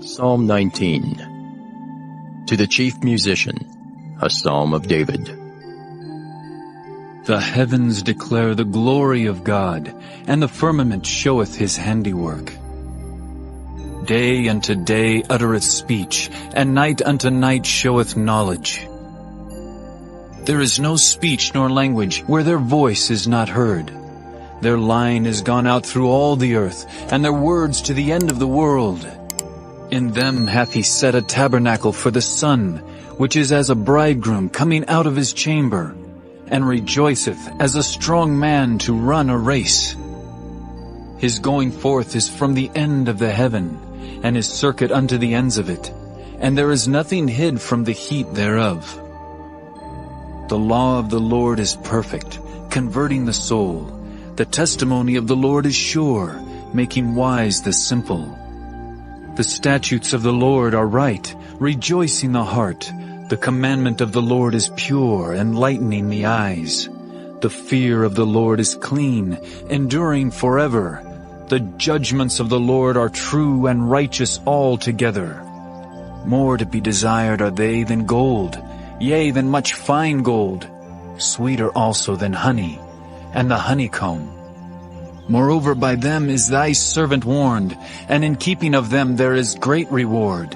Psalm 19. To the chief musician, a psalm of David. The heavens declare the glory of God, and the firmament showeth his handiwork. Day unto day uttereth speech, and night unto night showeth knowledge. There is no speech nor language where their voice is not heard. Their line is gone out through all the earth, and their words to the end of the world. In them hath he set a tabernacle for the sun, which is as a bridegroom coming out of his chamber, and rejoiceth as a strong man to run a race. His going forth is from the end of the heaven, and his circuit unto the ends of it, and there is nothing hid from the heat thereof. The law of the Lord is perfect, converting the soul. The testimony of the Lord is sure, making wise the simple. The statutes of the Lord are right, rejoicing the heart. The commandment of the Lord is pure, enlightening the eyes. The fear of the Lord is clean, enduring forever. The judgments of the Lord are true and righteous altogether. More to be desired are they than gold, yea, than much fine gold, sweeter also than honey, and the honeycomb. Moreover, by them is thy servant warned, and in keeping of them there is great reward.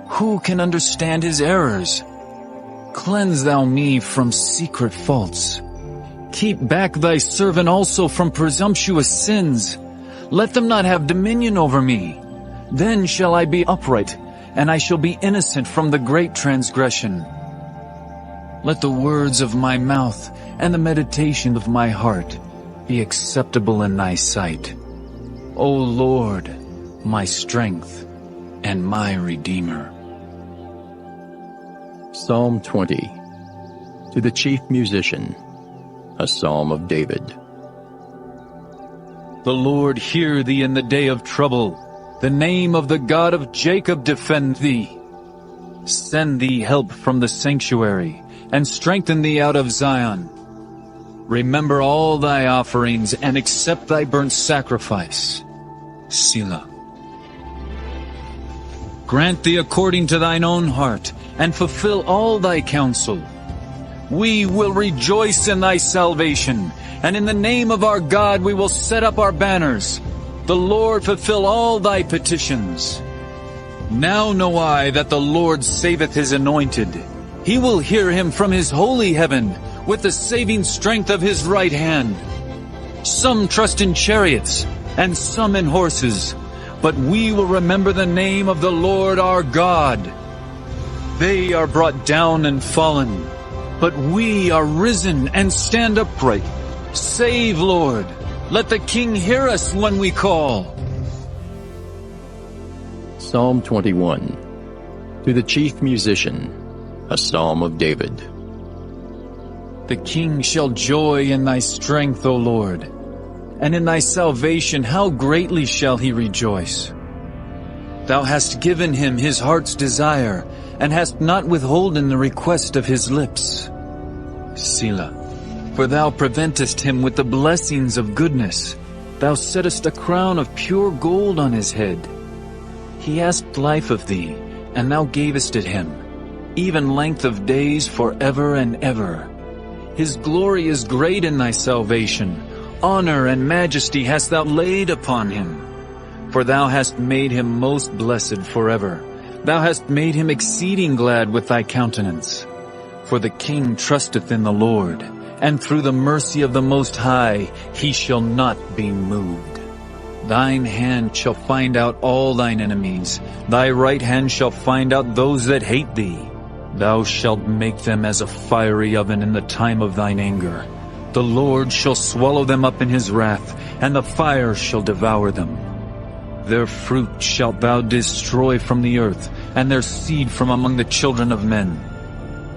Who can understand his errors? Cleanse thou me from secret faults. Keep back thy servant also from presumptuous sins. Let them not have dominion over me. Then shall I be upright, and I shall be innocent from the great transgression. Let the words of my mouth and the meditation of my heart be acceptable in thy sight, O Lord, my strength and my Redeemer. Psalm 20. To the chief musician, a psalm of David. The Lord hear thee in the day of trouble. The name of the God of Jacob defend thee. Send thee help from the sanctuary, and strengthen thee out of Zion. Remember all thy offerings, and accept thy burnt sacrifice. Selah. Grant thee according to thine own heart, and fulfill all thy counsel. We will rejoice in thy salvation, and in the name of our God we will set up our banners. The Lord fulfill all thy petitions. Now know I that the Lord saveth his anointed. He will hear him from his holy heaven, with the saving strength of his right hand. Some trust in chariots, and some in horses, but we will remember the name of the Lord our God. They are brought down and fallen, but we are risen and stand upright. Save, Lord. Let the King hear us when we call. Psalm 21. To the chief musician, a psalm of David. The king shall joy in thy strength, O Lord, and in thy salvation how greatly shall he rejoice. Thou hast given him his heart's desire, and hast not withholden the request of his lips. Selah. For thou preventest him with the blessings of goodness. Thou settest a crown of pure gold on his head. He asked life of thee, and thou gavest it him, even length of days forever and ever. His glory is great in thy salvation. Honor and majesty hast thou laid upon him. For thou hast made him most blessed forever. Thou hast made him exceeding glad with thy countenance. For the king trusteth in the Lord, and through the mercy of the Most High he shall not be moved. Thine hand shall find out all thine enemies. Thy right hand shall find out those that hate thee. Thou shalt make them as a fiery oven in the time of thine anger. The Lord shall swallow them up in his wrath, and the fire shall devour them. Their fruit shalt thou destroy from the earth, and their seed from among the children of men.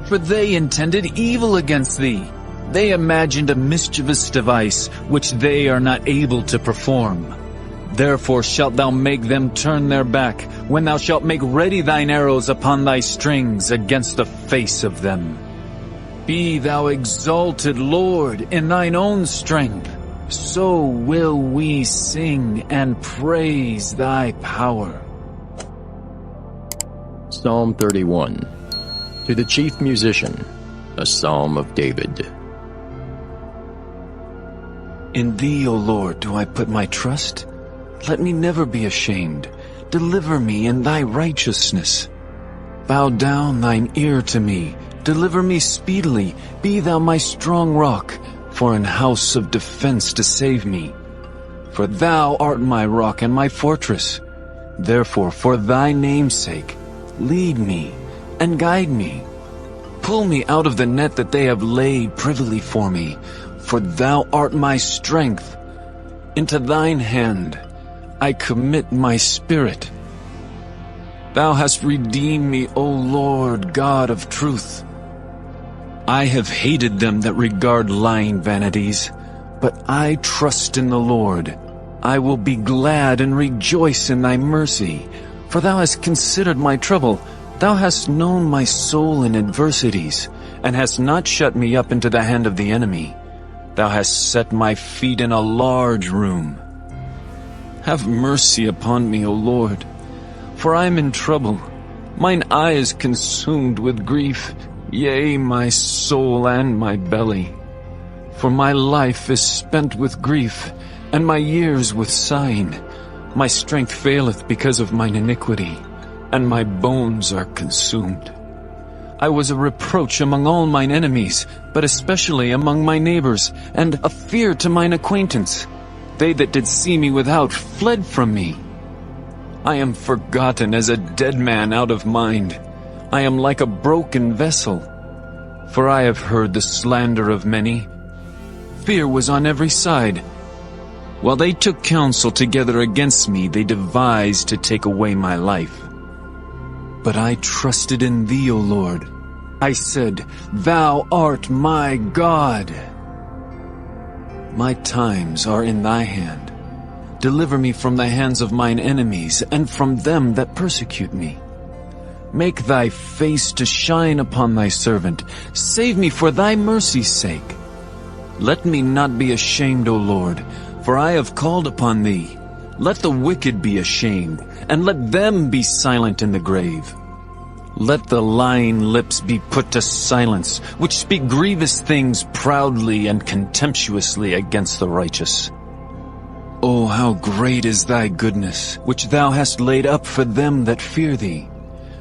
For they intended evil against thee. They imagined a mischievous device, which they are not able to perform. Therefore shalt thou make them turn their back, when thou shalt make ready thine arrows upon thy strings against the face of them. Be thou exalted, Lord, in thine own strength. So will we sing and praise thy power. Psalm 31. To the chief musician, a psalm of David. In thee, O Lord, do I put my trust. Let me never be ashamed. Deliver me in thy righteousness. Bow down thine ear to me. Deliver me speedily. Be thou my strong rock, for an house of defense to save me. For thou art my rock and my fortress. Therefore, for thy name's sake, lead me and guide me. Pull me out of the net that they have laid privily for me, for thou art my strength. Into thine hand I commit my spirit. Thou hast redeemed me, O Lord, God of truth. I have hated them that regard lying vanities, but I trust in the Lord. I will be glad and rejoice in thy mercy, for thou hast considered my trouble. Thou hast known my soul in adversities, and hast not shut me up into the hand of the enemy. Thou hast set my feet in a large room. Have mercy upon me, O Lord, for I am in trouble. Mine eye is consumed with grief, yea, my soul and my belly. For my life is spent with grief, and my years with sighing. My strength faileth because of mine iniquity, and my bones are consumed. I was a reproach among all mine enemies, but especially among my neighbors, and a fear to mine acquaintance. They that did see me without fled from me. I am forgotten as a dead man out of mind. I am like a broken vessel. For I have heard the slander of many. Fear was on every side. While they took counsel together against me, they devised to take away my life. But I trusted in thee, O Lord. I said, Thou art my God. My times are in thy hand. Deliver me from the hands of mine enemies, and from them that persecute me. Make thy face to shine upon thy servant. Save me for thy mercy's sake. Let me not be ashamed, O Lord, for I have called upon thee. Let the wicked be ashamed, and let them be silent in the grave. Let the lying lips be put to silence, which speak grievous things proudly and contemptuously against the righteous. O how great is thy goodness, which thou hast laid up for them that fear thee,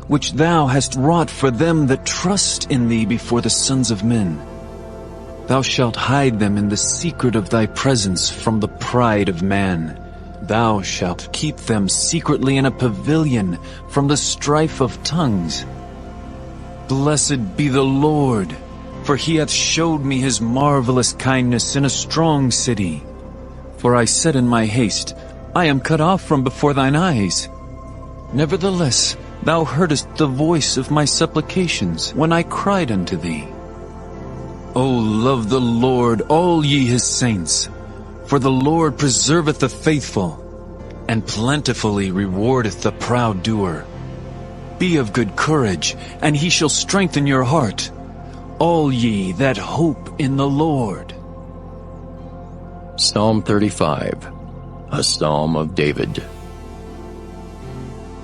which thou hast wrought for them that trust in thee before the sons of men. Thou shalt hide them in the secret of thy presence from the pride of man. Thou shalt keep them secretly in a pavilion from the strife of tongues. Blessed be the Lord, for he hath showed me his marvelous kindness in a strong city. For I said in my haste, I am cut off from before thine eyes. Nevertheless, thou heardest the voice of my supplications when I cried unto thee. O love the Lord, all ye his saints, for the Lord preserveth the faithful, and plentifully rewardeth the proud doer. Be of good courage, and he shall strengthen your heart, all ye that hope in the Lord. Psalm 35, a psalm of David.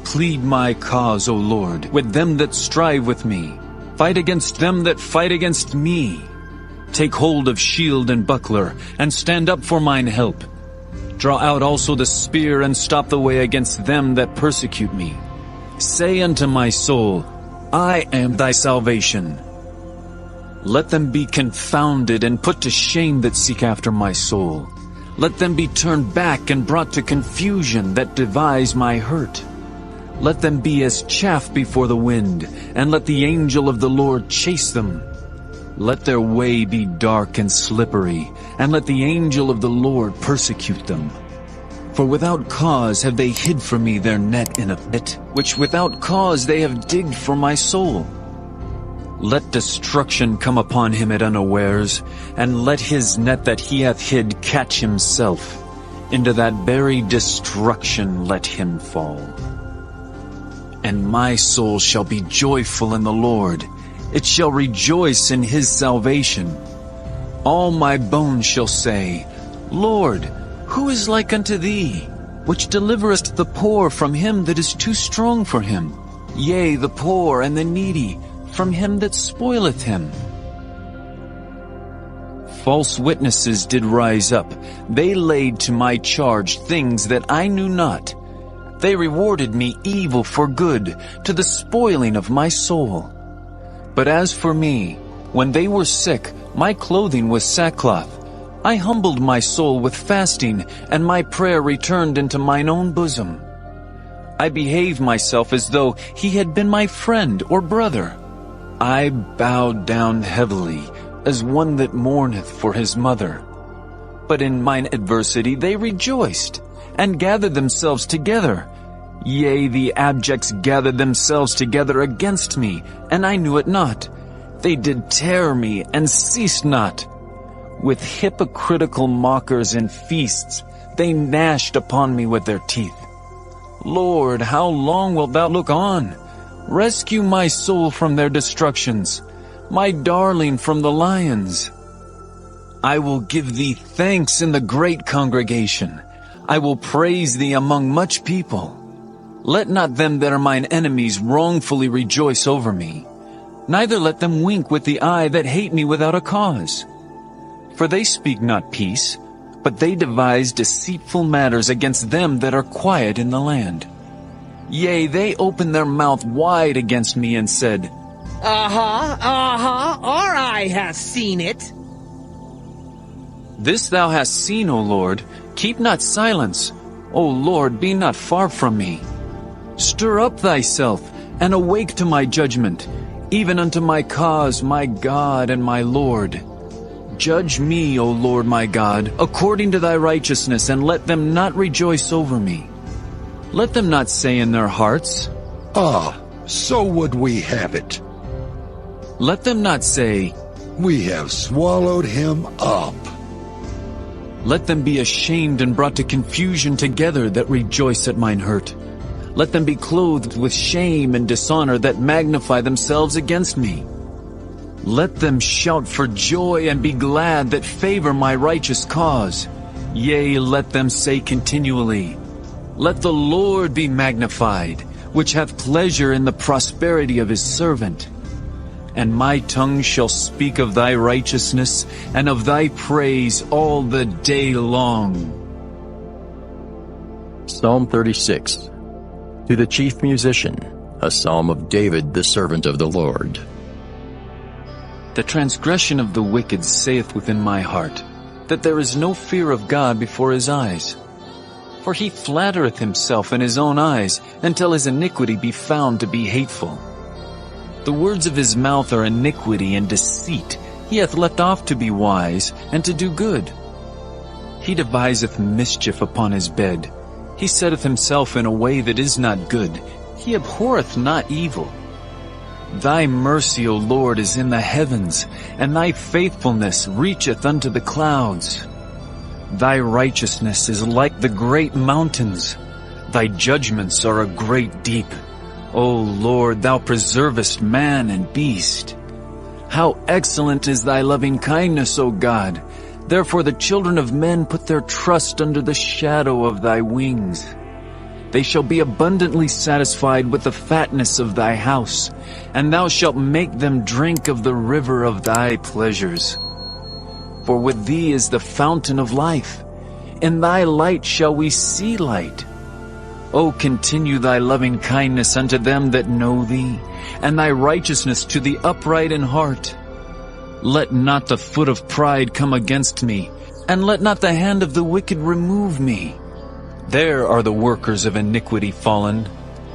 Plead my cause, O Lord, with them that strive with me. Fight against them that fight against me. Take hold of shield and buckler, and stand up for mine help. Draw out also the spear, and stop the way against them that persecute me. Say unto my soul, I am thy salvation. Let them be confounded and put to shame that seek after my soul. Let them be turned back and brought to confusion that devise my hurt. Let them be as chaff before the wind, and let the angel of the Lord chase them. Let their way be dark and slippery, and let the angel of the Lord persecute them. For without cause have they hid from me their net in a pit, which without cause they have digged for my soul. Let destruction come upon him at unawares, and let his net that he hath hid catch himself. Into that very destruction let him fall. And my soul shall be joyful in the Lord. It shall rejoice in his salvation. All my bones shall say, Lord, who is like unto thee, which deliverest the poor from him that is too strong for him, yea, the poor and the needy, from him that spoileth him. False witnesses did rise up. They laid to my charge things that I knew not. They rewarded me evil for good, to the spoiling of my soul. But as for me, when they were sick, my clothing was sackcloth. I humbled my soul with fasting, and my prayer returned into mine own bosom. I behaved myself as though he had been my friend or brother. I bowed down heavily, as one that mourneth for his mother. But in mine adversity they rejoiced, and gathered themselves together. Yea, the abjects gathered themselves together against me, and I knew it not. They did tear me, and ceased not. With hypocritical mockers and feasts, they gnashed upon me with their teeth. Lord, how long wilt thou look on? Rescue my soul from their destructions, my darling from the lions. I will give thee thanks in the great congregation. I will praise thee among much people. Let not them that are mine enemies wrongfully rejoice over me. Neither let them wink with the eye that hate me without a cause. For they speak not peace, but they devise deceitful matters against them that are quiet in the land. Yea, they opened their mouth wide against me and said, Our eye hath seen it. This thou hast seen, O Lord. Keep not silence. O Lord, be not far from me. Stir up thyself, and awake to my judgment, even unto my cause, my God and my Lord. Judge me, O Lord my God, according to thy righteousness, and let them not rejoice over me. Let them not say in their hearts, So would we have it. Let them not say, We have swallowed him up. Let them be ashamed and brought to confusion together that rejoice at mine hurt. Let them be clothed with shame and dishonor that magnify themselves against me. Let them shout for joy and be glad that favor my righteous cause. Yea, let them say continually, Let the Lord be magnified, which hath pleasure in the prosperity of his servant. And my tongue shall speak of thy righteousness and of thy praise all the day long. Psalm 36. To the chief musician, a psalm of David the servant of the Lord. The transgression of the wicked saith within my heart, that there is no fear of God before his eyes. For he flattereth himself in his own eyes, until his iniquity be found to be hateful. The words of his mouth are iniquity and deceit. He hath left off to be wise, and to do good. He deviseth mischief upon his bed. He setteth himself in a way that is not good. He abhorreth not evil. Thy mercy, O Lord, is in the heavens, and thy faithfulness reacheth unto the clouds. Thy righteousness is like the great mountains. Thy judgments are a great deep. O Lord, thou preservest man and beast. How excellent is thy loving kindness, O God! Therefore the children of men put their trust under the shadow of thy wings. They shall be abundantly satisfied with the fatness of thy house, and thou shalt make them drink of the river of thy pleasures. For with thee is the fountain of life. In thy light shall we see light. O continue thy loving kindness unto them that know thee, and thy righteousness to the upright in heart. Let not the foot of pride come against me, and let not the hand of the wicked remove me. There are the workers of iniquity fallen.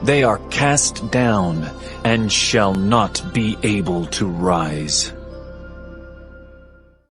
They are cast down, and shall not be able to rise.